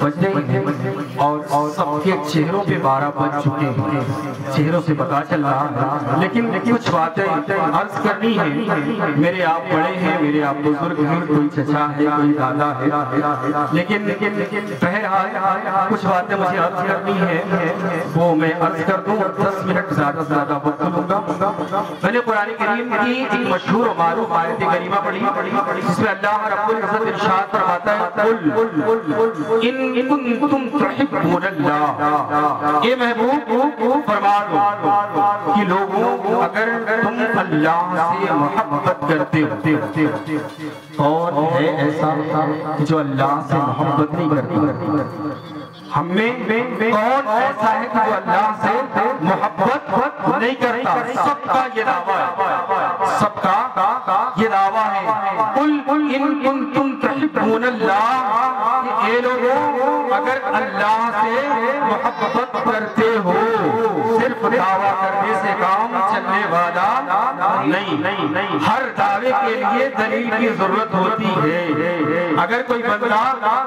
بجنے ہیں اور سب کے چہروں پہ 12 بج چکے ہیں، چہروں سے پتا چل رہا ہے، لیکن کچھ باتیں عرض کرنی ہیں۔ میرے آپ بڑے ہیں، میرے آپ بزرگ ہیں، کوئی چچا ہے، کوئی دادا ہے، لیکن بہرحال کچھ باتیں مجھے عرض کرنی ہیں، وہ میں عرض کر دوں، 10 منٹ زیادہ سے زیادہ وقت لوں گا۔ میں نے قرآن کریم کی ایک مشہور و معروف آیت کریمہ پڑھی جس میں اللہ رب العزت ارشاد فرماتا ہے قل ان کنتم تحبون اللہ، اے محبوب فرما دو کہ لوگوں اگر تم اللہ سے محبت کرتے ہو، کون ہے ایسا جو اللہ سے محبت نہیں کرتا؟ ہم میں کون ایسا ہے کہ جو اللہ سے محبت نہیں کرتا؟ سب کا یہ دعویٰ ہے، سب کا یہ دعویٰ ہے۔ قل ان کنتم تحبون اللہ، اے لوگوں اگر اللہ سے محبت کرتے ہو، صرف دعویٰ کرنے سے کام چلنے والا نہیں، ہر دعوے کے لیے دلیل کی ضرورت ہوتی ہے۔ اگر کوئی بندہ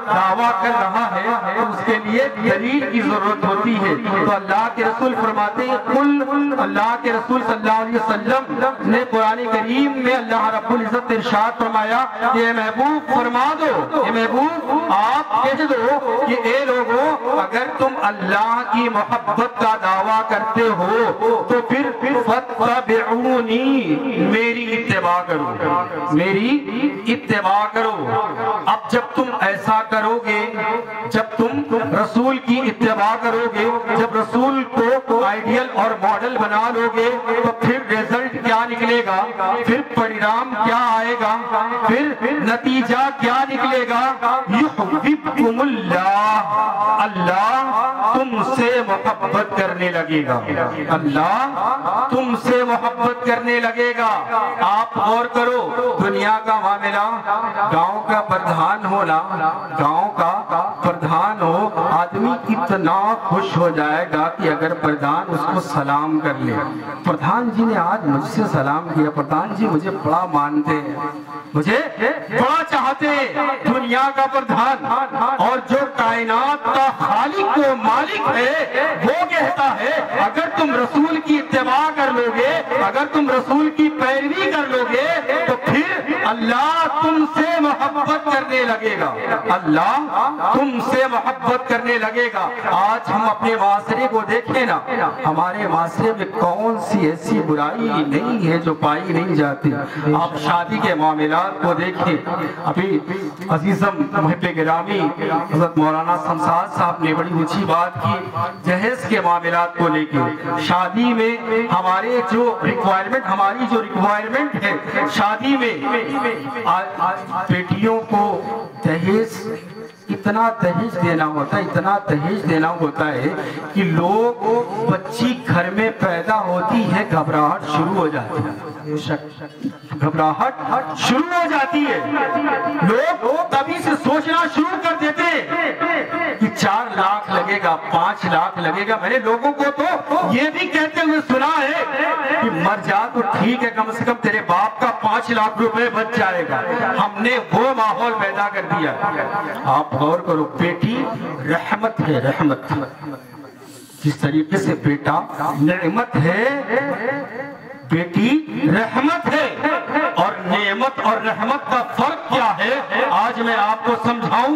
دعویٰ کر رہا ہے تو اس کے لیے دلیل کی ضرورت ہوتی ہے، تو اللہ کے رسول فرماتے ہیں قل، اللہ کے رسول صلی اللہ علیہ وسلم نے قرآن کریم میں اللہ رب العزت ارشاد فرمایا کہ اے محبوب فرما دو، اے محبوب آپ کہہ دو کہ اے لوگوں اگر تم اللہ کی محبت کا دعویٰ کرتے ہو تو پھر فاتبعونی، میری اتباع کرو، میری اتباع کرو۔ اب جب تم ایسا کرو گے، جب تم رسول کی اتباع کرو گے، جب رسول کو آئیڈیل اور ماڈل بنا لو گے تو پھر ریزلٹ کیا نکلے گا، پھر پریرام کیا آئے گا، پھر نتیجہ کیا نکلے گا؟ یحببکم اللہ، اللہ تم سے محبت کرنے لگے گا، اللہ تم سے محبت کرنے لگے گا۔ آپ غور کرو، دنیا کا معاملہ، گاؤں کا پردھان ہونا، گاؤں کا پردھان ہو، آدمی اتنا خوش ہو جائے گا کہ اگر پردھان اس کو سلام کر لے، پردھان جی نے آج مجھ سے سلام کیا، پردھان جی مجھے بڑا مانتے ہیں، مجھے بڑا چاہتے ہیں، دنیا کا پردھان، اور جو کائنات کا خالق و مالک ہے وہ کہتا ہے اگر تم رسول کی اتباع کر لو گے، اگر تم رسول کی پیروی کر لو گے تو پھر اللہ تم سے محبت کرنے لگے گا، اللہ تم سے محبت کرنے لگے گا۔ آج ہم اپنے معاشرے کو دیکھیں نا، ہمارے معاشرے میں کون سی ایسی برائی نہیں ہے جو پائی نہیں جاتی۔ آپ شادی کے معاملات کو دیکھیں، ابھی عزیزم محب گرامی حضرت مولانا شمشاد صاحب نے بڑی اونچی بات کی جہیز کے معاملات کو لے کے۔ شادی میں ہمارے جو ریکوائرمنٹ، ہماری جو ریکوائرمنٹ ہے شادی میں، بیٹیوں کو دہیج، اتنا دہیج دینا ہوتا ہے، اتنا دہیج دینا ہوتا ہے کہ لوگ، بچی گھر میں پیدا ہوتی ہے گھبراہٹ شروع ہو جاتی ہے، گھبراہٹ شروع ہو جاتی ہے، لوگ تبھی سے سوچنا شروع کر دیتے ہیں کہ 4 لاکھ لگے گا، 5 لاکھ لگے گا۔ میں نے لوگوں کو تو یہ بھی کہتے ہوئے سنا ہے کہ مر جا تو ٹھیک ہے، کم سے کم تیرے باپ کا 5 لاکھ روپے بچ جائے گا۔ ہم نے وہ ماحول پیدا کر دیا۔ آپ غور کرو، بیٹی رحمت ہے، رحمت، جس طریقے سے بیٹا نعمت ہے، بیٹی رحمت ہے، اور نعمت اور رحمت کا فرق کیا ہے آج میں آپ کو سمجھاؤں۔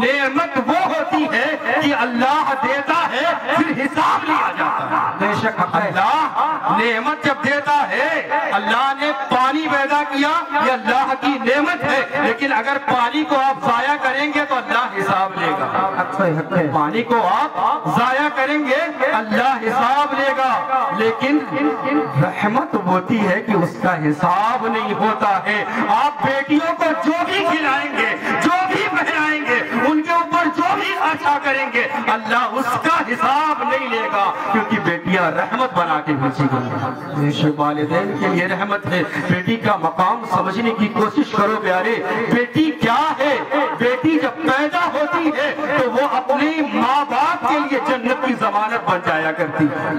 نعمت وہ ہوتی ہے کہ اللہ دیتا ہے پھر حساب لیا جاتا ہے۔ بے شک اللہ نعمت جب دیتا ہے، اللہ نے پانی پیدا کیا، یہ اللہ کی نعمت ہے، لیکن اگر پانی کو آپ ضائع کریں گے تو اللہ حساب لے گا۔ پانی کو آپ ضائع کریں گے اللہ حساب لے گا، لیکن رحمت ہوتی ہے کہ اس کا حساب نہیں ہوتا ہے۔ آپ بیٹیوں کو جو بھی کھلائیں گے، جو بھی پہنائیں گے، ان کے اوپر جو بھی خرچہ کریں گے، اللہ اس کا حساب نہیں لے گا، کیونکہ بیٹی بیٹیاں رحمت بنا کے بھیجی گئی. والدین کے لیے رحمت ہے. بیٹی کا مقام سمجھنے کی کوشش کرو پیارے. بیٹی کیا ہے؟ بیٹی جب پیدا ہوتی ہے تو وہ اپنے ماں باپ کے لیے جنت کی ضمانت بن جایا کرتی ہے.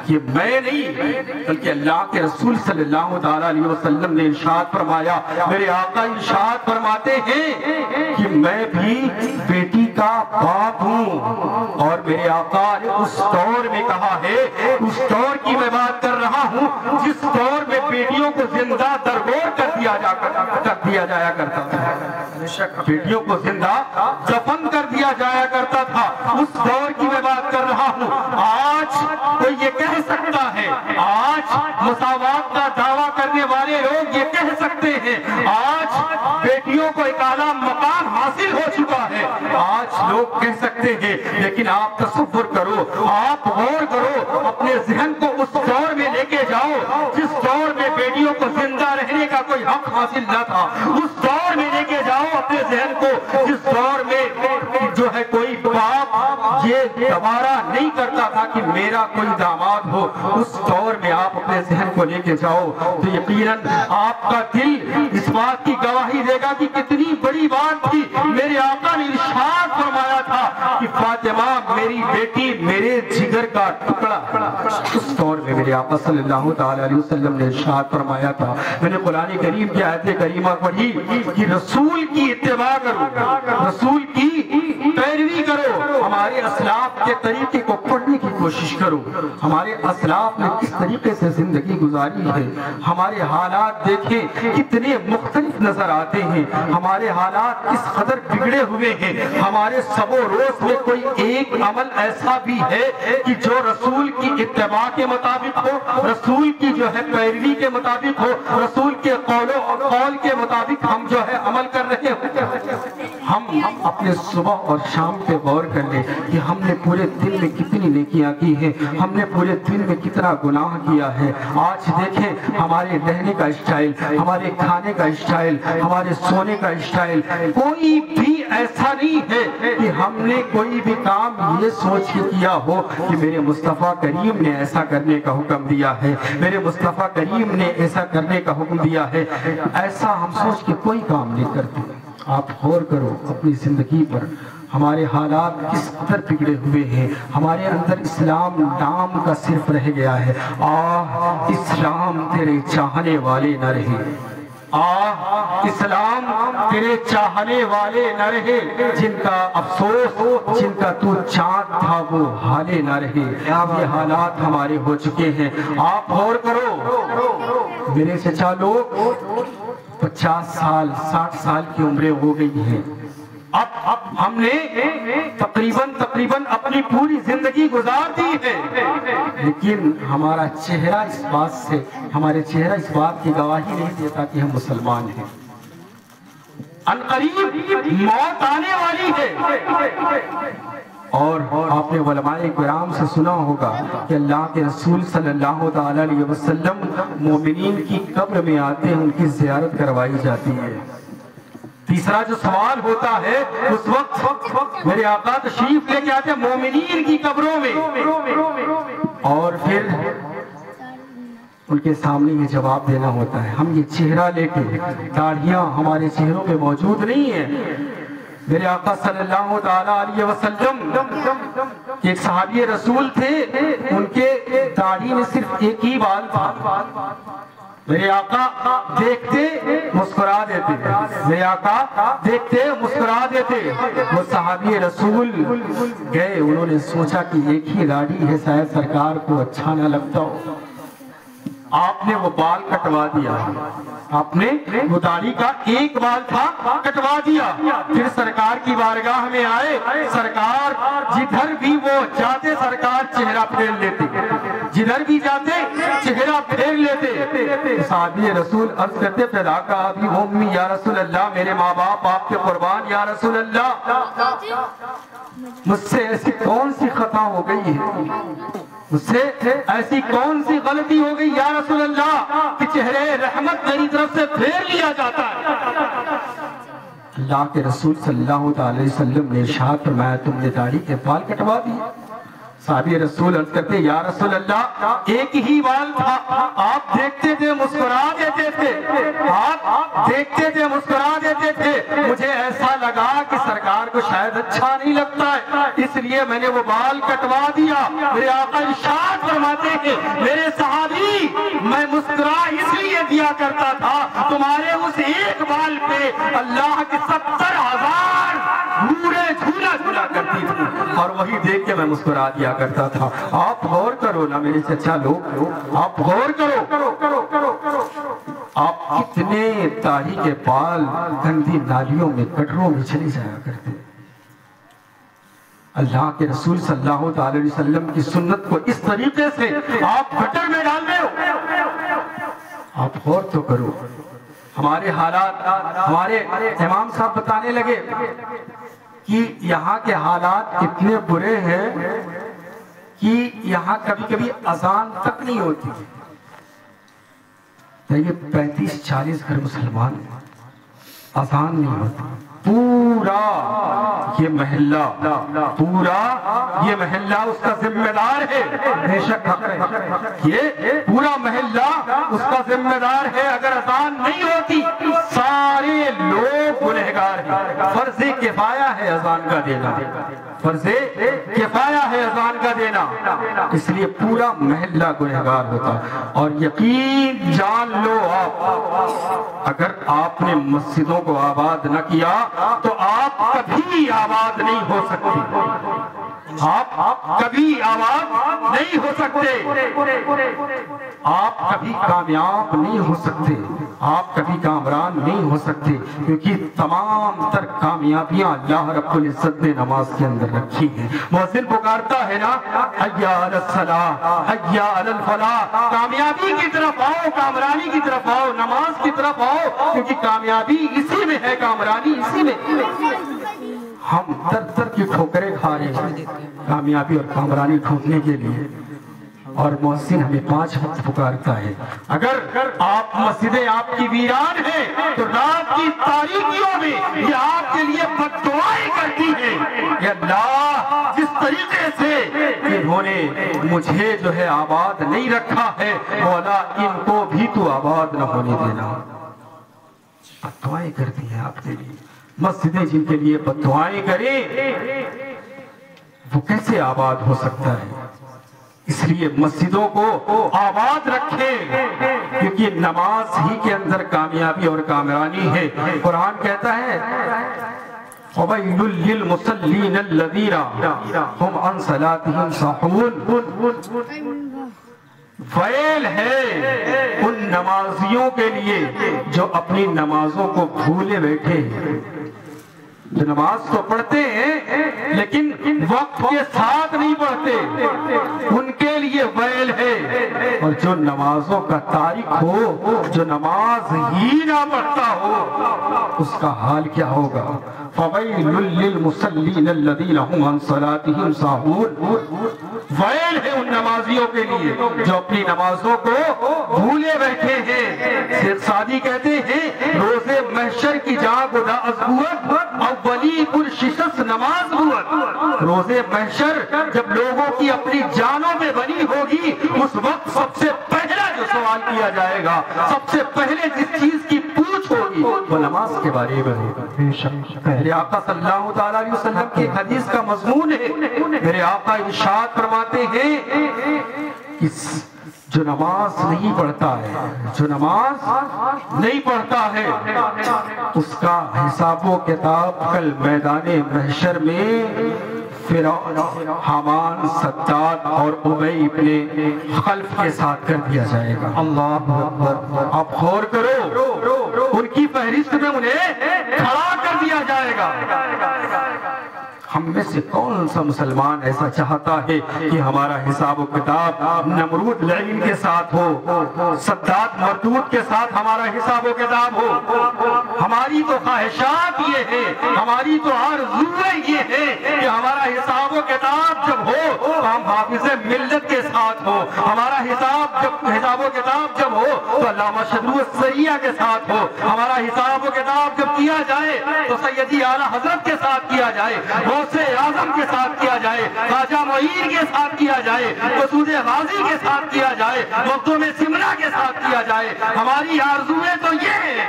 یہ میں نہیں بلکہ اللہ کے رسول صلی اللہ تعالیٰ علیہ وسلم نے ارشاد فرمایا. میرے آقا ارشاد فرماتے ہیں کہ میں بھی بیٹی کا باپ ہوں. اور میرے آقا نے اس دور میں کہا ہے, اس دور کی میں بات کر رہا ہوں جس دور میں بیٹیوں کو زندہ درگور کر دیا جایا کرتا تھا. بیٹیوں کو زندہ دفن کر دیا جایا کرتا تھا. اس دور کی میں بات کر رہا ہوں. آج کوئی یہ کہہ سکتا ہے, آج مساوات کا دعویٰ کرنے والے لوگ یہ کہہ سکتے ہیں آج بیٹیوں کو ایک اعلیٰ مقام حاصل ہو چکا ہے. آج لوگ کہہ سکتے ہیں, لیکن آپ تصور کرو, آپ غور کرو, اپنے ذہن کو اس دور میں لے کے جاؤ جس دور میں بیٹیوں کو زندہ رہنے کا کوئی حق حاصل نہ تھا. اس دور میں لے کے جاؤ اپنے ذہن کو جس دور میں جو ہے کوئی باپ یہ گوارا نہیں کرتا تھا کہ میرا کوئی داماد ہو. اس دور میں آپ اپنے ذہن کو لے کے جاؤ تو یقیناً آپ کا دل اس بات کی گواہی دے گا کہ کتنی بڑی بات تھی. میرے آقا نے ارشاد فرمایا تھا کہ فاطمہ میری بیٹی میرے جگر کا ٹکڑا. اس دور میں میرے آقا صلی اللہ تعالی علیہ وسلم نے ارشاد فرمایا تھا. میں نے قرآن کریم کی آیت کریمہ پڑھی کہ رسول کی اتباع کرو, رسول کی پیروی کرو, ہمارے اسلاف کے طریقے کو پڑھنے کی کوشش کرو. ہمارے اسلاف نے کس طریقے سے زندگی گزاری ہے, ہمارے حالات دیکھیں کتنے مختلف نظر آتے ہیں, ہمارے حالات کس قدر بگڑے ہوئے ہیں. ہمارے سب و روز میں کوئی ایک عمل ایسا بھی ہے کہ جو رسول کی اتباع کے مطابق ہو, رسول کی جو ہے پیروی کے مطابق ہو, رسول کے قول کے مطابق ہم جو ہے عمل کر رہے ہیں. ہم اپنے صبح اور شام پہ غور کر لیں کہ ہم نے پورے دن میں کتنی نیکیاں کی ہیں, ہم نے پورے دن میں کتنا گناہ کیا ہے. آج دیکھیں ہمارے رہنے کا اسٹائل, ہمارے کھانے کا اسٹائل, ہمارے سونے کا اسٹائل, کوئی بھی ایسا نہیں ہے کہ ہم نے کوئی بھی کام یہ سوچ کے کیا ہو کہ میرے مصطفیٰ کریم نے ایسا کرنے کا حکم دیا ہے, میرے مصطفیٰ کریم نے ایسا کرنے کا حکم دیا ہے. ایسا ہم سوچ کے کوئی کام نہیں کرتے. آپ غور کرو اپنی زندگی پر, ہمارے حالات کس قدر بگڑے ہوئے ہیں. ہمارے اندر اسلام نام کا صرف رہ گیا ہے. آہ اسلام تیرے چاہنے والے نہ رہے, آہ اسلام تیرے چاہنے والے نہ رہے, جن کا افسوس جن کا تو چاند تھا وہ حالے نہ رہے. یہ حالات ہمارے ہو چکے ہیں. آپ غور کرو, میرے چچا لوگ 50 سال 60 سال کی عمریں ہو گئی ہیں. اب ہم نے تقریباً اپنی پوری زندگی گزار دی ہے, لیکن ہمارا چہرہ اس بات سے, ہمارے چہرہ اس بات کی گواہی نہیں دیتا کہ ہم مسلمان ہیں. عنقریب موت آنے والی ہے. اور آپ نے علماء کرام سے سنا ہوگا کہ اللہ کے رسول صلی اللہ تعالی علیہ وسلم مومنین کی قبر میں آتے ہیں, ان کی زیارت کروائی جاتی ہے. تیسرا جو سوال ہوتا ہے اس وقت میرے آقا تشریف لے کے آتے ہیں مومنین کی قبروں میں, اور پھر ان کے سامنے یہ جواب دینا ہوتا ہے. ہم یہ چہرہ لے کے, داڑھیاں ہمارے چہروں پہ موجود نہیں ہیں. میرے آقا صلی اللہ تعالی علیہ وسلم ایک صحابی رسول تھے, ان کے داڑھی میں صرف ایک ہی بال تھا. میرے آقا دیکھتے مسکرا دیتے, میرے آقا دیکھتے مسکرا دیتے. وہ صحابی رسول گئے, انہوں نے سوچا کہ ایک ہی داڑھی ہے, شاید سرکار کو اچھا نہ لگتا ہو. آپ نے وہ بال کٹوا دیا, آپ نے وہ داڑھی کا ایک بال تھا کٹوا دیا. پھر سرکار کی بارگاہ میں آئے, سرکار جدھر بھی وہ جاتے سرکار چہرہ پھیر لیتے, جدھر بھی جاتے چہرہ پھیر لیتے. صحابی رسول عرض کرتے فداک ابی و امی یا رسول اللہ, میرے ماں باپ آپ کے قربان یا رسول اللہ, مجھ سے ایسی کون سی خطا ہو گئی ہے, مجھ سے ایسی کون سی غلطی ہو گئی یا رسول اللہ کہ چہرے رحمت میری طرف سے پھیر لیا جاتا ہے. اللہ کے رسول صلی اللہ علیہ وسلم نے ارشاد فرمایا تم نے داڑھی کے بال کٹوا دیے. صحابی رسول عرض کرتے یا رسول اللہ ایک ہی بال تھا، آپ دیکھتے تھے مسکرا دیتے تھے، آپ دیکھتے تھے مسکرا دیتے تھے، مجھے ایسا لگا کہ سرکار کو شاید اچھا نہیں لگتا ہے، اس لیے میں نے وہ بال کٹوا دیا۔ میرے آقا ارشاد فرماتے ہیں میرے صحابی میں مسکرا اس لیے دیا کرتا تھا تمہارے اس ایک بال پہ اللہ کے 70,000 حوریں جھولا جھولا کرتی تھی اور وہی دیکھ کے میں مسکرا دیا کرتا تھا۔ آپ غور کرو نا میرے چچا لوگ، آپ غور کرو، آپ کتنے داڑھی کے بال گندی نالیوں میں گٹروں میں چلے جایا کرتے۔ اللہ کے رسول صلی اللہ علیہ وسلم کی سنت کو اس طریقے سے آپ گٹر میں ڈال رہے ہو، آپ غور تو کرو۔ ہمارے حالات، ہمارے امام صاحب بتانے لگے کہ یہاں کے حالات اتنے برے ہیں کہ یہاں کبھی کبھی اذان تک نہیں ہوتی۔ یہ 35-40 گھر مسلمان ہیں، اذان نہیں ہوتی، پورا یہ محلہ اس کا ذمہ دار ہے، بے شک یہ پورا محلہ اس کا ذمہ دار ہے۔ اگر اذان نہیں ہوتی سارے لوگ گنہگار ہیں۔ فرض کفایہ ہے اذان کا دینا، فرض کفایہ ہے اذان کا دینا، اس لیے پورا محلہ گنہگار ہوتا ہے۔ اور یقین جان لو آپ، اگر آپ نے مسجدوں کو آباد نہ کیا تو آپ کبھی آباد نہیں ہو سکتے، آپ کبھی آباد نہیں ہو سکتے، آپ کبھی کامیاب نہیں ہو سکتے، آپ کبھی کامران نہیں ہو سکتے، کیونکہ تمام تر کامیابیاں اللہ رب العزت نے نماز کے اندر رکھی ہیں۔ مؤذن پکارتا ہے نا حی علی الصلاۃ حی علی الفلاح، کامیابی کی طرف آؤ، کامرانی کی طرف آؤ، نماز کی طرف آؤ، کیونکہ کامیابی اسی میں ہے، کامرانی اسی میں۔ ہم در کی ٹھوکریں کھا رہے ہیں کامیابی اور کامرانی ڈھونڈنے کے لیے، اور مؤذن ہمیں 5 وقت پکارتا ہے۔ اگر آپ مسجدیں آپ کی ویران ہیں تو رات کی تاریکیوں میں یہ آپ کے لیے بد دعائیں کرتی ہیں، یا اللہ جس طریقے سے انہوں نے مجھے جو ہے آباد نہیں رکھا ہے، مولا ان کو بھی تو آباد نہ ہونے دینا۔ بد دعائیں کرتی ہیں آپ کے لیے، مسجدیں جن کے لیے بد دعائیں کریں وہ کیسے آباد ہو سکتا ہے؟ اس لیے مسجدوں کو آباد رکھیں، کیونکہ نماز ہی کے اندر کامیابی اور کامرانی ہے۔ قرآن کہتا ہے وَوَيْلٌ لِّلْمُصَلِّينَ الَّذِينَ هُمْ عَنْ صَلَاتِهِمْ سَاهُونَ، ویل ہے ان نمازیوں کے لیے جو اپنی نمازوں کو بھولے بیٹھے ہیں، جو نماز تو پڑھتے ہیں لیکن وقت کے ساتھ نہیں پڑھتے، ان کے لیے ویل ہے۔ اور جو نمازوں کا تارک ہو، جو نماز ہی نہ پڑھتا ہو، اس کا حال کیا ہوگا؟ فَوَيْلٌ لِّلْمُصَلِّينَ الَّذِينَ هُمْ عَنْ صَلَاتِهِمْ سَاهُونَ، ویل ہے ان نمازیوں کے لیے جو اپنی نمازوں کو بھولے بیٹھے ہیں۔ شیخ سعدی کہتے ہیں روز محشر کی جاگ اداس بود، اولی پرشکست نماز بود۔ روز محشر جب لوگوں کی اپنی جانوں میں بنی ہوگی، اس وقت سب سے پہلا جو سوال کیا جائے گا، سب سے پہلے جس چیز کی پوچھ ہوگی وہ نماز کے بارے میں ہوگا۔ میرے آقا صلی اللہ علیہ وسلم کی حدیث کا مضمون ہے، میرے آقا ارشاد فرماتے ہیں جو نماز نہیں پڑھتا ہے، جو نماز نہیں پڑھتا ہے، اس کا حساب و کتاب کل میدان محشر میں فرعون، حامان، صداد اور ابی ابن خلف کے ساتھ کر دیا جائے گا۔ اللہ اکبر، آپ غور کرو، ان کی فہرست میں انہیں کھڑا کر دیا جائے گا۔ ہم میں سے کون سا مسلمان ایسا چاہتا ہے کہ ہمارا حساب و کتاب نمرود لعین کے ساتھ ہو، صداد مردود کے ساتھ ہمارا حساب و کتاب ہو؟ ہماری تو خواہشات یہ ہے، ہماری تو آرزویں یہ ہے کہ ہمارا حساب و کتاب جب ہو تو ہم حافظ ملت کے ساتھ ہو، ہمارا حساب و کتاب جب ہو تو علامہ شبلی السریہ کے ساتھ ہو، ہمارا حساب و کتاب جب کیا جائے تو سیدی اعلیٰ حضرت کے ساتھ کیا جائے، وہ غوث اعظم کے ساتھ کیا جائے، خواجہ معین کے ساتھ کیا جائے، مسعود غازی کے ساتھ کیا جائے، مخدوم سمنا کے ساتھ کیا جائے. ہماری آرزویں تو یہ ہیں.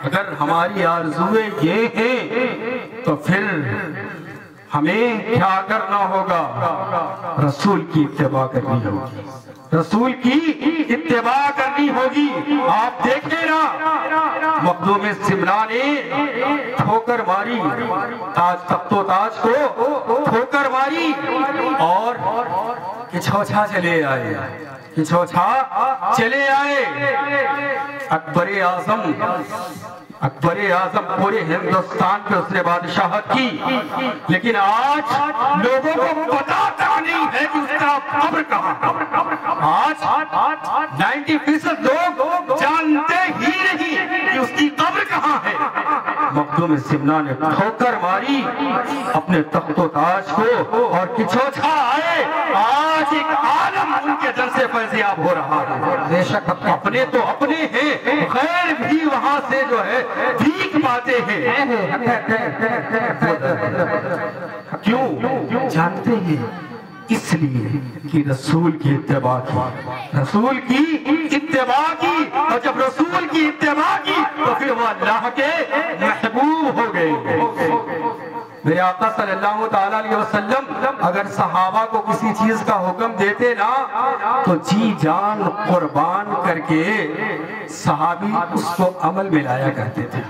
اگر ہماری آرزویں یہ ہیں تو پھر ہمیں کیا کرنا ہوگا؟ رسول کی اتباع کرنی ہوگی، رسول کی اتباع کرنی ہوگی. آپ دیکھیں نا، مخدوم سمنا نے ٹھوکر ماری، تاج تخت و تاج کو ٹھوکر ماری اور کچھوچھا چلے آئے، کچھوچھا چلے آئے. اکبر اعظم پورے ہندوستان پہ اس نے بادشاہت کی، لیکن آج لوگوں کو پتا تک نہیں ہے کہ اس کا قبر کہاں. آج 90% لوگ جانتے ہی نہیں کہ اس کی قبر کہاں ہے. مخدوم سمنا نے ٹھوکر ماری اپنے تخت و تاج کو اور کچھوچھا آئے. آج ایک عالم ان کے جن سے فیضیاب ہو رہا ہے. بے شک اپنے تو اپنے ہیں، غیر بھی وہاں سے جو ہے بھیک پاتے ہیں. کیوں؟ جانتے ہیں اس لیے کہ رسول کی اتباع کی، رسول کی اتباع کی. اور جب رسول کی اتباع کی تو پھر وہ اللہ کے محبوب ہو گئے. میرے آقا صلی اللہ تعالیٰ علیہ وسلم اگر صحابہ کو کسی چیز کا حکم دیتے نا تو جی جان قربان کر کے صحابی اس کو عمل میں لایا کرتے تھے.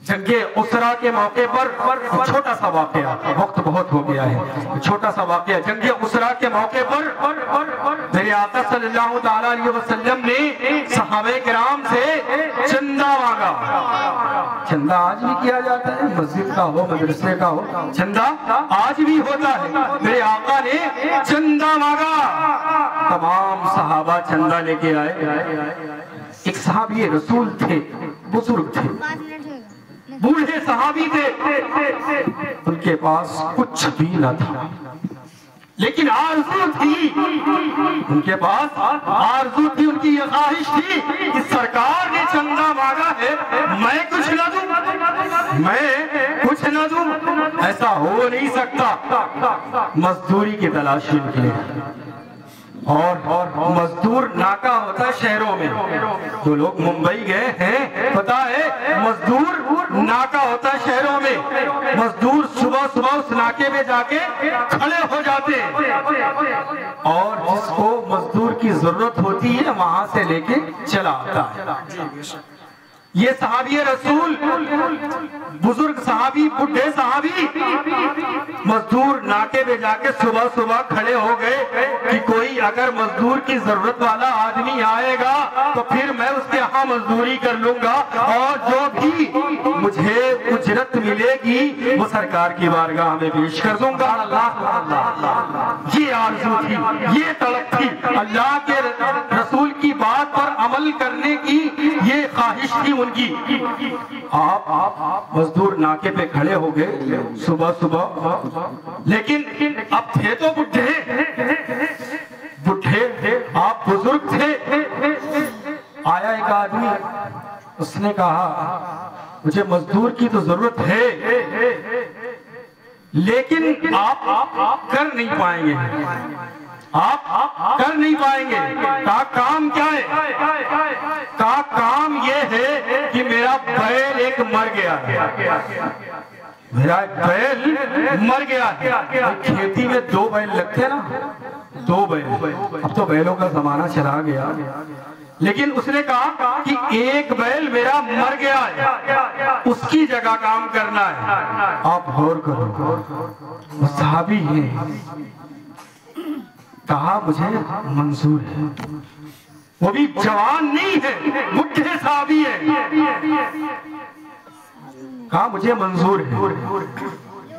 جنگ اسرا کے موقع پر چھوٹا سا واقعہ، وقت بہت ہو گیا ہے، چھوٹا سا واقعہ. جنگ اسرا کے موقع پر میرے آقا صلی اللہ تعالیٰ علیہ وسلم نے صحابہ کرام سے چندہ مانگا. چندہ آج بھی کیا جاتا ہے، مسجد کا ہو، مدرسے کا ہو، چندہ آج بھی ہوتا ہے. میرے آقا نے چندہ مانگا، تمام صحابہ چندہ لے کے آئے. ایک صحابی رسول تھے، بزرگ تھے، بوڑھے صحابی تھے، ان کے پاس کچھ بھی نہ تھا، لیکن آرزو تھی. ان کے پاس آرزو تھی، ان کی یہ خواہش تھی کہ سرکار نے چندہ مانگا ہے، میں کچھ نہ دوں، میں کچھ نہ دوں. ایسا ہو نہیں سکتا. مزدوری کی تلاش کے لیے، اور مزدور ناکہ ہوتا ہے شہروں میں. جو لوگ ممبئی گئے ہیں پتا ہے مزدور ناکہ ہوتا ہے شہروں میں. مزدور صبح صبح اس ناکے میں جا کے کھڑے ہو جاتے ہیں اور جس کو مزدور کی ضرورت ہوتی ہے وہاں سے لے کے چلا آتا ہے. یہ صحابی رسول، بزرگ صحابی، بڈھے صحابی، مزدور ناکے میں جا کے صبح صبح کھڑے ہو گئے کہ کوئی اگر مزدور کی ضرورت والا آدمی آئے گا تو پھر میں اس کے ہاں مزدوری کر لوں گا اور جو بھی مجھے اجرت ملے گی وہ سرکار کی بارگاہ میں پیش کر دوں گا. یہ آرزو تھی، یہ طلب تھی، اللہ کے رسول کی بات پر عمل کرنے کی یہ خواہش تھی ان کی. آپ مزدور ناکے پہ کھڑے ہو گئے صبح صبح، لیکن اب تھے تو بڈھے، آپ بزرگ تھے. آیا ایک آدمی، اس نے کہا مجھے مزدور کی تو ضرورت ہے لیکن آپ کر نہیں پائیں گے، آپ کر نہیں پائیں گے. کہا کام کیا ہے؟ کہا کام یہ ہے کہ میرا بیل ایک مر گیا ہے، میرا ایک بیل مر گیا ہے. کھیتی میں 2 بیل لگتے ہیں نا، 2 بیل. اب تو بیلوں کا زمانہ چلا گیا، لیکن اس نے کہا کہ ایک بیل میرا مر گیا ہے، اس کی جگہ کام کرنا ہے. آپ غور کرو، وہ صحابی ہیں. کہا مجھے منظور ہے. وہ بھی جوان نہیں ہے، بڈھے صحابی ہے. کہا مجھے منظور ہے.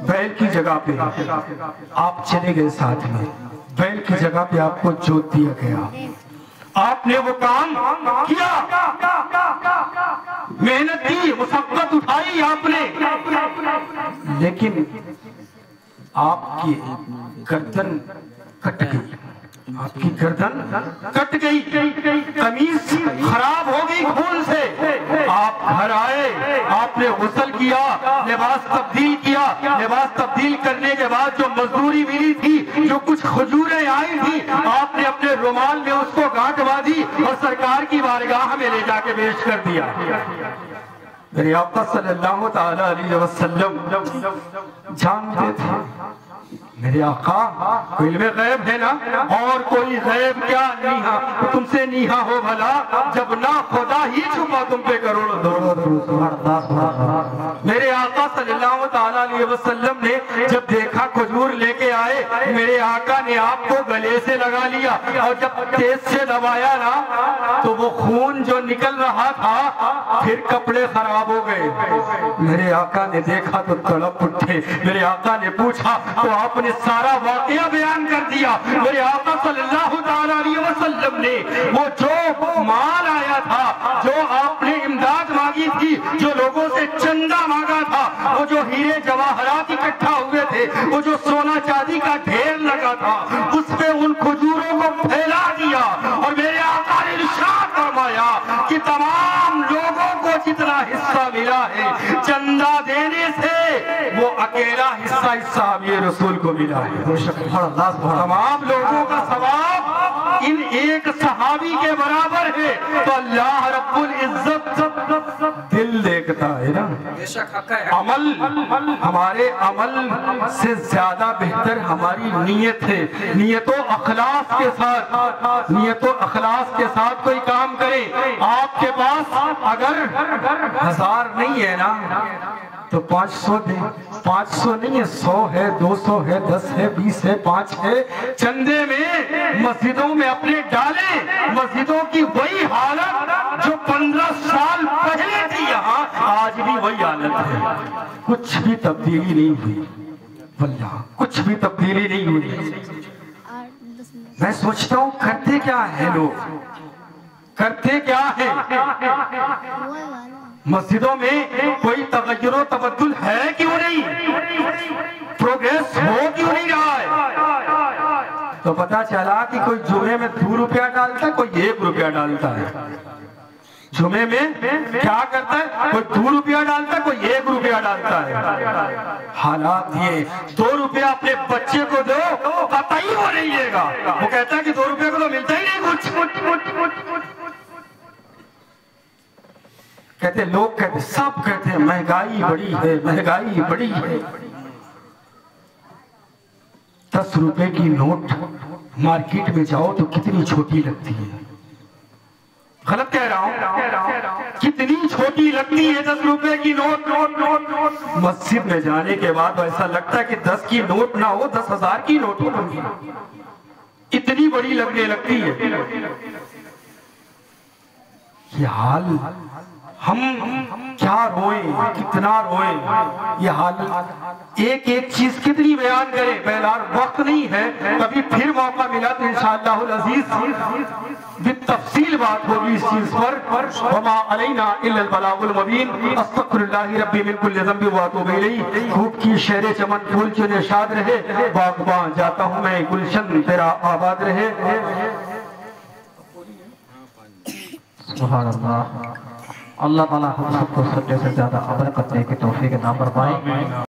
بیل کی جگہ پہ آپ چلے گئے، ساتھ میں بیل کی جگہ پہ آپ کو جوت دیا گیا. آپ نے وہ کام کیا، محنت کی، مشقت اٹھائی آپ نے، لیکن آپ کی گردن کٹ گئی، آپ کی گردن کٹ گئی، قمیص خراب ہو گئی خون سے. آپ گھر آئے، آپ نے غسل کیا، لباس تبدیل کیا، لباس تبدیل کرنے کے بعد جو مزدوری ملی تھی، جو کچھ کھجوریں آئی تھی، آپ نے اپنے رومال میں اس کو گانٹھ باندھی اور سرکار کی بارگاہ میں لے جا کے پیش کر دیا۔ میرے آقا صلی اللہ تعالی علیہ وسلم جانتے تھے میرے آقا کوئی علم غیب ہے نا، اور کوئی غیب کیا نیہا تم سے نیہا ہو بھلا، جب نہ خدا ہی چھپا تم پہ کروڑوں درود۔ میرے آقا صلی اللہ تعالی علیہ وسلم نے جب دیکھا کھجور لے کے آئے، میرے آقا نے آپ کو گلے سے لگا لیا، اور جب تیز سے دبایا نا تو وہ خون جو نکل رہا تھا، پھر کپڑے خراب ہو گئے۔ میرے آقا نے دیکھا تو تڑپ اٹھے، میرے آقا نے پوچھا تو آپ نے سارا واقعہ بیان کر دیا۔ میرے آقا صلی اللہ علیہ وسلم نے وہ جو مال آیا تھا، جو آپ نے امداد مانگی تھی، جو لوگوں سے چندہ مانگا تھا، وہ جو ہیرے جواہرات اکٹھا ہوئے تھے، وہ جو سونا چاندی کا ڈھیر لگا تھا، اس پہ ان کھجوروں کو پھیلا دیا، اور میرے آقا نے ارشاد فرمایا کہ تمام لوگوں کو جتنا حصہ ملا ہے چندہ دینے سے، وہ اکیلا حصہ صحابی رسول کو ملا ہے۔ تمام لوگوں کا ثواب ان ایک صحابی کے برابر ہے، تو اللہ رب العزت دل دیکھتا ہے نا۔ عمل، ہمارے عمل سے زیادہ بہتر ہماری نیت ہے۔ نیت و اخلاص کے ساتھ، نیت و اخلاص کے ساتھ کوئی کام کرے۔ آپ کے پاس اگر 1000 نہیں ہے نا تو 500 دیں، 500 نہیں ہے، 100 ہے، 200 ہے، 10 ہے، 20 ہے، 5 ہے، چندے میں مسجدوں میں اپنے ڈالیں۔ مسجدوں کی وہی حالت جو 15 سال پہلے تھی یہاں، آج بھی وہی حالت ہے، کچھ بھی تبدیلی نہیں ہوئی، واللہ کچھ بھی تبدیلی نہیں ہوئی۔ میں سوچتا ہوں کرتے کیا ہے لوگ، کرتے کیا ہے؟ مسجدوں میں کوئی تغیر و تبدل ہے کیوں نہیں؟ پروگریس ہو کیوں نہیں رہا ہے؟ تو پتا چلا کہ کوئی جمعے میں 2 روپیہ ڈالتا ہے، کوئی 1 روپیہ ڈالتا ہے۔ جمعے میں کیا کرتا ہے؟ کوئی 2 روپیہ ڈالتا ہے، کوئی 1 روپیہ ڈالتا ہے۔ حالات یہ 2 روپیہ اپنے بچے کو دو، قطعی وہ نہیں لے گا، وہ کہتا ہے کہ 2 روپیہ کو تو ملتا ہی نہیں کچھ۔ کہتے لوگ کہتے، سب کہتے ہیں مہنگائی بڑی ہے، مہنگائی بڑی ہے۔ 10 روپے کی نوٹ مارکیٹ میں جاؤ تو کتنی چھوٹی لگتی ہے، غلط کہہ رہا ہوں؟ کتنی چھوٹی لگتی ہے 10 روپے کی نوٹ۔ مسجد میں جانے کے بعد ایسا لگتا ہے کہ 10 کی نوٹ نہ ہو، 10,000 کی نوٹ ہوگی، اتنی بڑی لگنے لگتی ہے۔ یہ حال ہم کیا روئیں، کتنا روئیں، یہ حال ایک ایک چیز کتنی بیان کریں، بہرحال وقت نہیں ہے، کبھی پھر موقع ملا تو انشاءاللہ العزیز بالتفصیل بات ہوگی اس چیز پر۔ وما علینا الا البلاغ المبین، استغفر اللہ ربی من کل ذنب واتوب الیہ۔ خوب کی شہر چمن پھول چنے شاد رہے، باغباں جاتا ہوں میں گلشن تیرا آباد رہے۔ سبحان اللہ، اللہ تعالیٰ ہم سب کو سب سے زیادہ عمل کرنے کی توفیق عطا فرمائے۔